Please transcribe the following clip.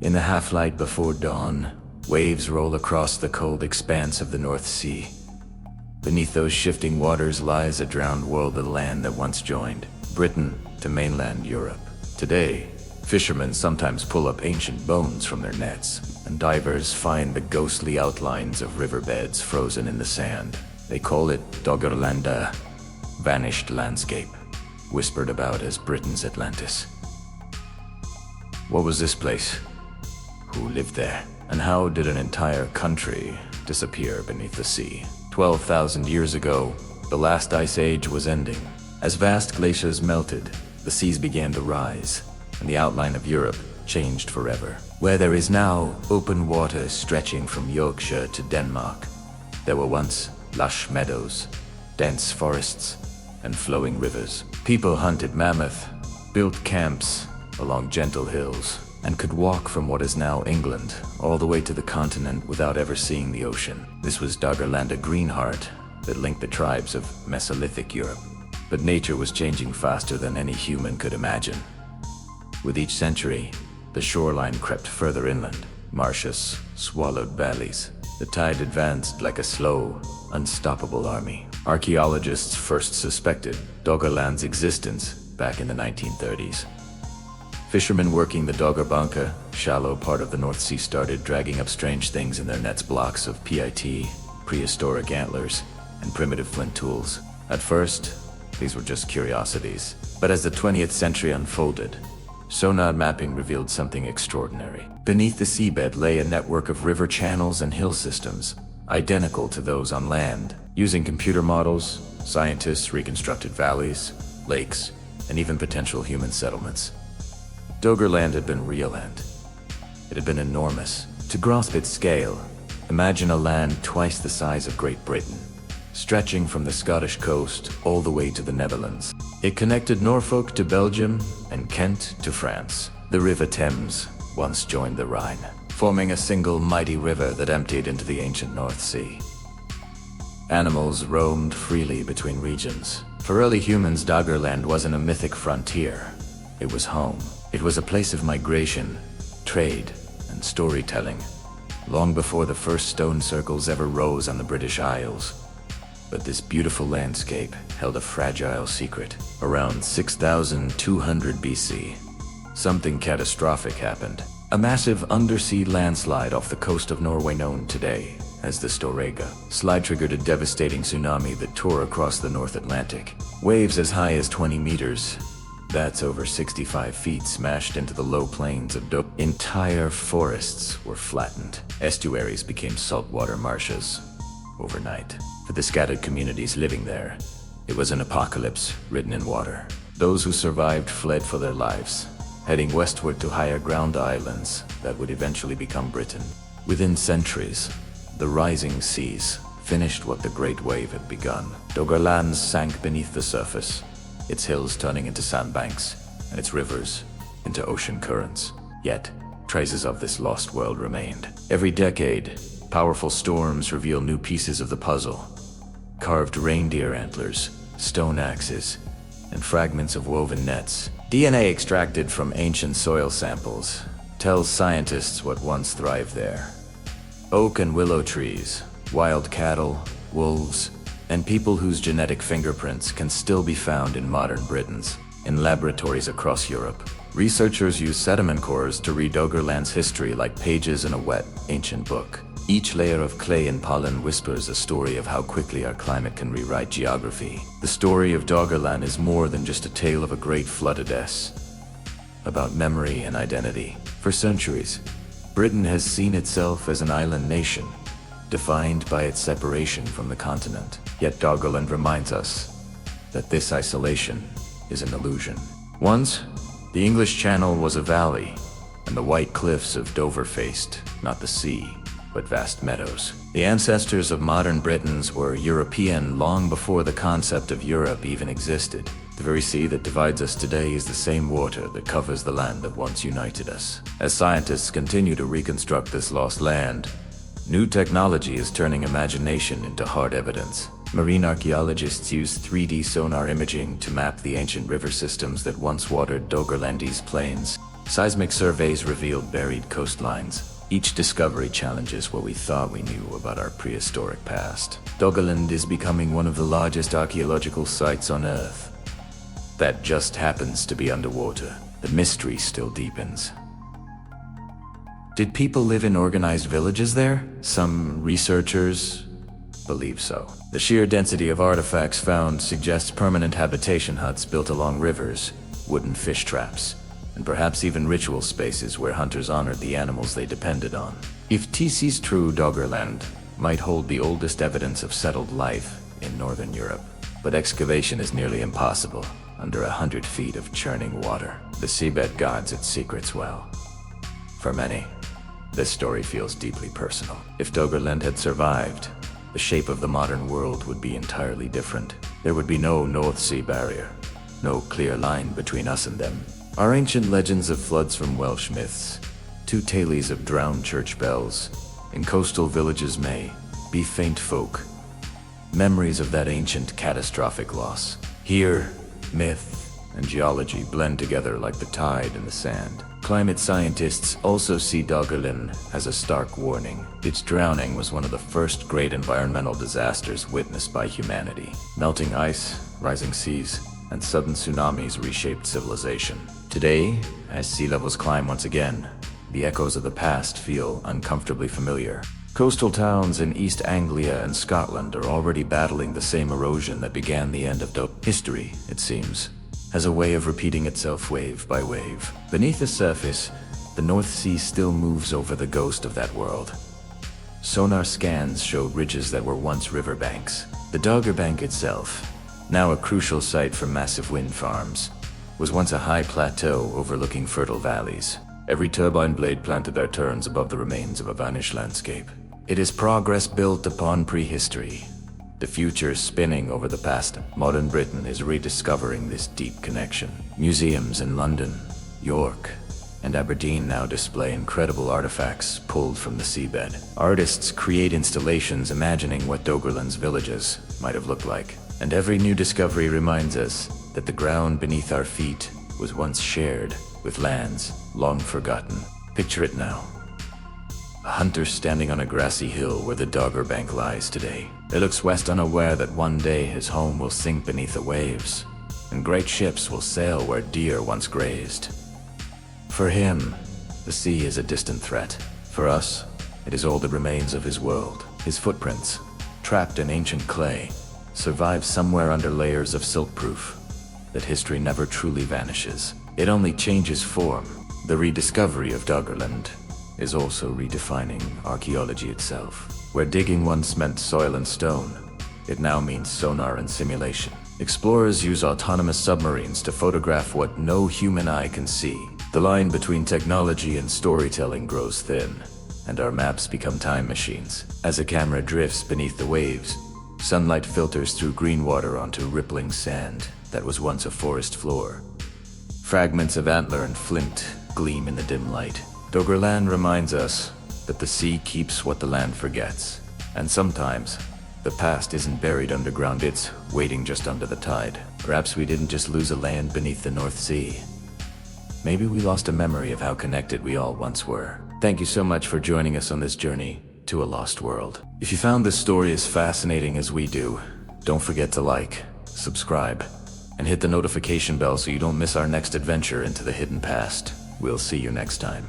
In the half-light before dawn, waves roll across the cold expanse of the North Sea. Beneath those shifting waters lies a drowned world of the land that once joined Britain to mainland Europe. Today, fishermen sometimes pull up ancient bones from their nets, and divers find the ghostly outlines of riverbeds frozen in the sand. They call it Doggerland, a vanished landscape, whispered about as Britain's Atlantis. What was this place? Who lived there? And how did an entire country disappear beneath the sea? 12,000 years ago, the last ice age was ending. As vast glaciers melted, the seas began to rise, and the outline of Europe changed forever. Where there is now open water stretching from Yorkshire to Denmark, there were once lush meadows, dense forests, and flowing rivers. People hunted mammoth, built camps along gentle hills, and could walk from what is now England all the way to the continent without ever seeing the ocean. This was Doggerland, a green heart that linked the tribes of Mesolithic Europe. But nature was changing faster than any human could imagine. With each century, the shoreline crept further inland. Marshes swallowed valleys. The tide advanced like a slow, unstoppable army. Archaeologists first suspected Doggerland's existence back in the 1930s. Fishermen working the Doggerbank, shallow part of the North Sea, started dragging up strange things in their nets: blocks of PIT, prehistoric antlers, and primitive flint tools. At first, these were just curiosities. But as the 20th century unfolded, sonar mapping revealed something extraordinary. Beneath the seabed lay a network of river channels and hill systems, identical to those on land. Using computer models, scientists reconstructed valleys, lakes, and even potential human settlements. Doggerland had been real, and it had been enormous. To grasp its scale, imagine a land twice the size of Great Britain, stretching from the Scottish coast all the way to the Netherlands. It connected Norfolk to Belgium and Kent to France. The River Thames once joined the Rhine, forming a single mighty river that emptied into the ancient North Sea. Animals roamed freely between regions. For early humans, Doggerland wasn't a mythic frontier. It was home. It was a place of migration, trade, and storytelling, long before the first stone circles ever rose on the British Isles. But this beautiful landscape held a fragile secret. Around 6,200 BC, something catastrophic happened. A massive undersea landslide off the coast of Norway, known today as the Storegga slide, triggered a devastating tsunami that tore across the North Atlantic. Waves as high as 20 meters, that's over 65 feet, smashed into the low plains of Entire forests were flattened. Estuaries became saltwater marshes overnight. For the scattered communities living there, it was an apocalypse written in water. Those who survived fled for their lives, heading westward to higher ground islands that would eventually become Britain. Within centuries, the rising seas finished what the Great Wave had begun. Doggerland sank beneath the surface, its hills turning into sandbanks, and its rivers into ocean currents. Yet, traces of this lost world remained. Every decade, powerful storms reveal new pieces of the puzzle. Carved reindeer antlers, stone axes, and fragments of woven nets. DNA extracted from ancient soil samples tells scientists what once thrived there. Oak and willow trees, wild cattle, wolves, and people whose genetic fingerprints can still be found in modern Britons. In laboratories across Europe, researchers use sediment cores to read Doggerland's history like pages in a wet, ancient book. Each layer of clay and pollen whispers a story of how quickly our climate can rewrite geography. The story of Doggerland is more than just a tale of a great flooded about memory and identity. For centuries, Britain has seen itself as an island nation, defined by its separation from the continent. Yet Doggerland reminds us that this isolation is an illusion. Once, the English Channel was a valley, and the white cliffs of Dover faced not the sea, but vast meadows. The ancestors of modern Britons were European long before the concept of Europe even existed. The very sea that divides us today is the same water that covers the land that once united us. As scientists continue to reconstruct this lost land, new technology is turning imagination into hard evidence. Marine archaeologists use 3D sonar imaging to map the ancient river systems that once watered Doggerlandese plains. Seismic surveys revealed buried coastlines. Each discovery challenges what we thought we knew about our prehistoric past. Doggerland is becoming one of the largest archaeological sites on Earth. That just happens to be underwater. The mystery still deepens. Did people live in organized villages there? Some researchers believe so. The sheer density of artifacts found suggests permanent habitation huts built along rivers, wooden fish traps, and perhaps even ritual spaces where hunters honored the animals they depended on. If TC's true, Doggerland might hold the oldest evidence of settled life in Northern Europe. But excavation is nearly impossible under 100 feet of churning water. The seabed guards its secrets well. For many, this story feels deeply personal. If Doggerland had survived, the shape of the modern world would be entirely different. There would be no North Sea barrier, no clear line between us and them. Our ancient legends of floods from Welsh myths, to tales of drowned church bells in coastal villages may be faint folk, memories of that ancient catastrophic loss. Here, myth and geology blend together like the tide and the sand. Climate scientists also see Doggerland as a stark warning. Its drowning was one of the first great environmental disasters witnessed by humanity. Melting ice, rising seas, and sudden tsunamis reshaped civilization. Today, as sea levels climb once again, the echoes of the past feel uncomfortably familiar. Coastal towns in East Anglia and Scotland are already battling the same erosion that began the end of history, it seems, has a way of repeating itself wave by wave. Beneath the surface, the North Sea still moves over the ghost of that world. Sonar scans showed ridges that were once riverbanks. The Doggerbank itself, now a crucial site for massive wind farms, was once a high plateau overlooking fertile valleys. Every turbine blade planted their turns above the remains of a vanished landscape. It is progress built upon prehistory, the future spinning over the past. Modern Britain is rediscovering this deep connection. Museums in London, York, and Aberdeen now display incredible artifacts pulled from the seabed. Artists create installations imagining what Doggerland's villages might have looked like. And every new discovery reminds us that the ground beneath our feet was once shared with lands long forgotten. Picture it now. A hunter standing on a grassy hill where the Doggerbank lies today. He looks west, unaware that one day his home will sink beneath the waves, and great ships will sail where deer once grazed. For him, the sea is a distant threat. For us, it is all that remains of his world. His footprints, trapped in ancient clay, survive somewhere under layers of silk-proof that history never truly vanishes. It only changes form. The rediscovery of Doggerland is also redefining archaeology itself. Where digging once meant soil and stone, it now means sonar and simulation. Explorers use autonomous submarines to photograph what no human eye can see. The line between technology and storytelling grows thin, and our maps become time machines. As a camera drifts beneath the waves, sunlight filters through green water onto rippling sand that was once a forest floor. Fragments of antler and flint gleam in the dim light. Doggerland reminds us that the sea keeps what the land forgets. And sometimes, the past isn't buried underground, it's waiting just under the tide. Perhaps we didn't just lose a land beneath the North Sea. Maybe we lost a memory of how connected we all once were. Thank you so much for joining us on this journey to a lost world. If you found this story as fascinating as we do, don't forget to like, subscribe, and hit the notification bell so you don't miss our next adventure into the hidden past. We'll see you next time.